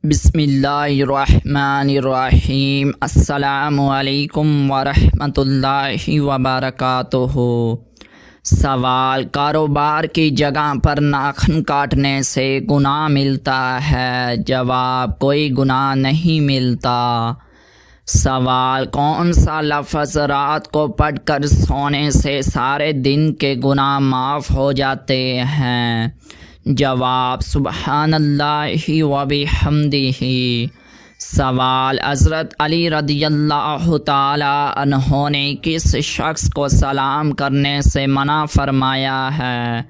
بسم اللہ الرحمن الرحیم۔ السلام علیکم ورحمۃ اللہ وبرکاتہ۔ سوال: کاروبار کی جگہ پر ناخن کاٹنے سے گناہ ملتا ہے؟ جواب: کوئی گناہ نہیں ملتا۔ سوال: کون سا لفظ رات کو پڑھ کر سونے سے سارے دن کے گناہ معاف ہو جاتے ہیں؟ جواب: سبحان اللہ و بحمدہ۔ سوال: حضرت علی رضی اللہ تعالی عنہ نے کس شخص کو سلام کرنے سے منع فرمایا ہے؟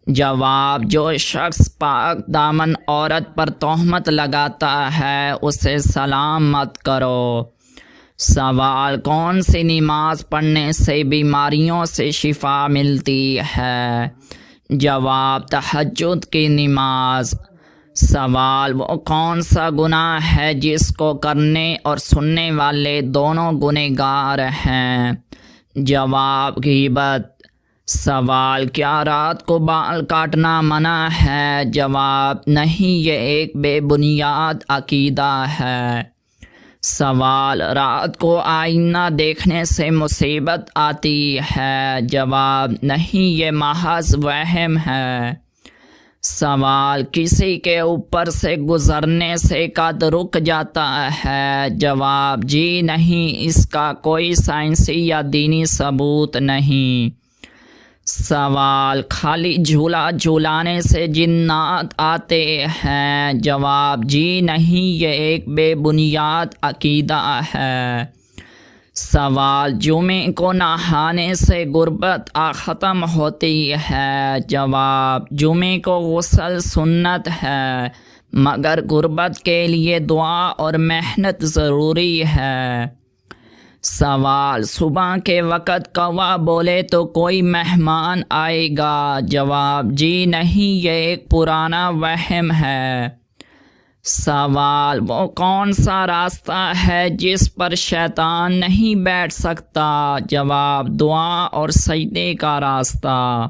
جواب: جو شخص پاک دامن عورت پر تہمت لگاتا ہے اسے سلام مت کرو۔ سوال: کون سی نماز پڑھنے سے بیماریوں سے شفا ملتی ہے؟ جواب: تہجد کی نماز۔ سوال: وہ کون سا گناہ ہے جس کو کرنے اور سننے والے دونوں گنہگار ہیں؟ جواب: غیبت۔ سوال: کیا رات کو بال کاٹنا منع ہے؟ جواب: نہیں، یہ ایک بے بنیاد عقیدہ ہے۔ سوال: رات کو آئینہ دیکھنے سے مصیبت آتی ہے؟ جواب: نہیں، یہ محض وہم ہے۔ سوال: کسی کے اوپر سے گزرنے سے قد رک جاتا ہے؟ جواب: جی نہیں، اس کا کوئی سائنسی یا دینی ثبوت نہیں۔ سوال: خالی جھولا جھولانے سے جنات آتے ہیں؟ جواب: جی نہیں، یہ ایک بے بنیاد عقیدہ ہے۔ سوال: جمعے کو نہانے سے غربت ختم ہوتی ہے؟ جواب: جمعے کو غسل سنت ہے مگر غربت کے لیے دعا اور محنت ضروری ہے۔ سوال: صبح کے وقت کوا بولے تو کوئی مہمان آئے گا؟ جواب: جی نہیں، یہ ایک پرانا وہم ہے۔ سوال: وہ کون سا راستہ ہے جس پر شیطان نہیں بیٹھ سکتا؟ جواب: دعا اور سجدے کا راستہ۔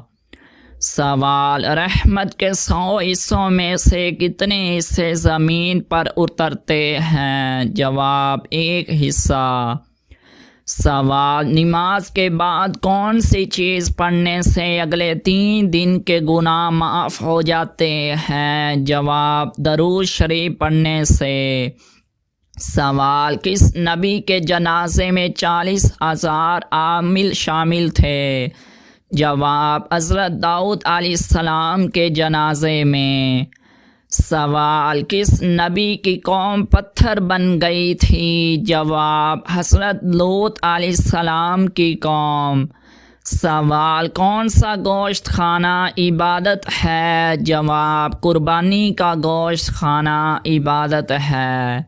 سوال: رحمت کے 100 حصوں میں سے کتنے حصے زمین پر اترتے ہیں؟ جواب: 1 حصہ۔ سوال: نماز کے بعد کون سی چیز پڑھنے سے اگلے 3 دن کے گناہ معاف ہو جاتے ہیں؟ جواب: درود شریف پڑھنے سے۔ سوال: کس نبی کے جنازے میں 40,000 عامل شامل تھے؟ جواب: حضرت داؤد علیہ السلام کے جنازے میں۔ سوال: کس نبی کی قوم پتھر بن گئی تھی؟ جواب: حضرت لوط علیہ السلام کی قوم۔ سوال: کون سا گوشت کھانا عبادت ہے؟ جواب: قربانی کا گوشت کھانا عبادت ہے۔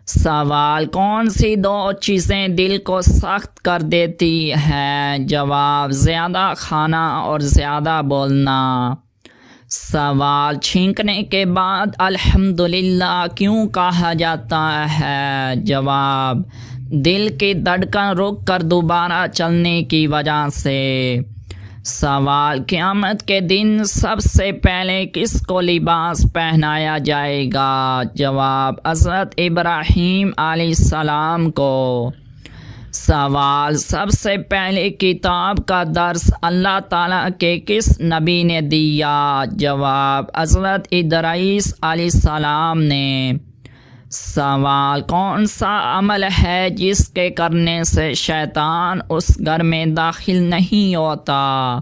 سوال: کون سی 2 چیزیں دل کو سخت کر دیتی ہیں؟ جواب: زیادہ کھانا اور زیادہ بولنا۔ سوال: چھینکنے کے بعد الحمدللہ کیوں کہا جاتا ہے؟ جواب: دل کی دھڑکن رک کر دوبارہ چلنے کی وجہ سے۔ سوال: قیامت کے دن سب سے پہلے کس کو لباس پہنایا جائے گا؟ جواب: حضرت ابراہیم علیہ السلام کو۔ سوال: سب سے پہلے کتاب کا درس اللہ تعالیٰ کے کس نبی نے دیا؟ جواب: حضرت ادریس علیہ السلام نے۔ سوال: کون سا عمل ہے جس کے کرنے سے شیطان اس گھر میں داخل نہیں ہوتا؟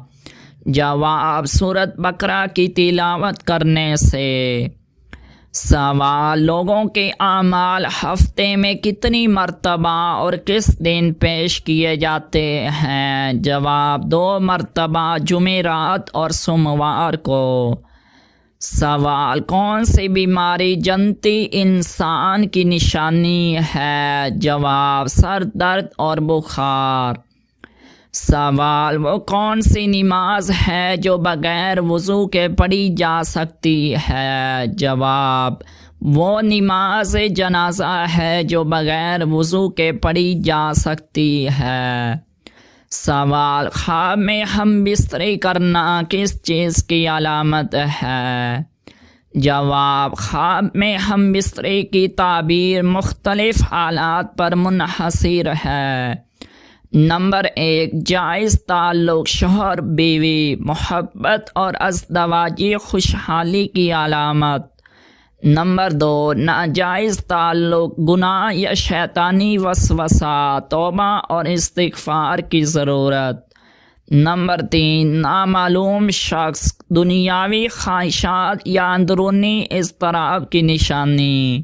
جواب: سورۃ بقرہ کی تلاوت کرنے سے۔ سوال: لوگوں کے اعمال ہفتے میں کتنی مرتبہ اور کس دن پیش کیے جاتے ہیں؟ جواب: 2 مرتبہ، جمعرات اور سوموار کو۔ سوال: کون سی بیماری جنتی انسان کی نشانی ہے؟ جواب: سر درد اور بخار۔ سوال: وہ کون سی نماز ہے جو بغیر وضو کے پڑھی جا سکتی ہے؟ جواب: وہ نماز جنازہ ہے جو بغیر وضو کے پڑھی جا سکتی ہے۔ سوال: خواب میں ہم بستری کرنا کس چیز کی علامت ہے؟ جواب: خواب میں ہم بسترے کی تعبیر مختلف حالات پر منحصر ہے۔ نمبر 1، جائز تعلق، شوہر بیوی، محبت اور ازدواجی خوشحالی کی علامت۔ نمبر 2، ناجائز تعلق، گناہ یا شیطانی وسوسہ، توبہ اور استغفار کی ضرورت۔ نمبر 3، نامعلوم شخص، دنیاوی خواہشات یا اندرونی اضطراب کی نشانی۔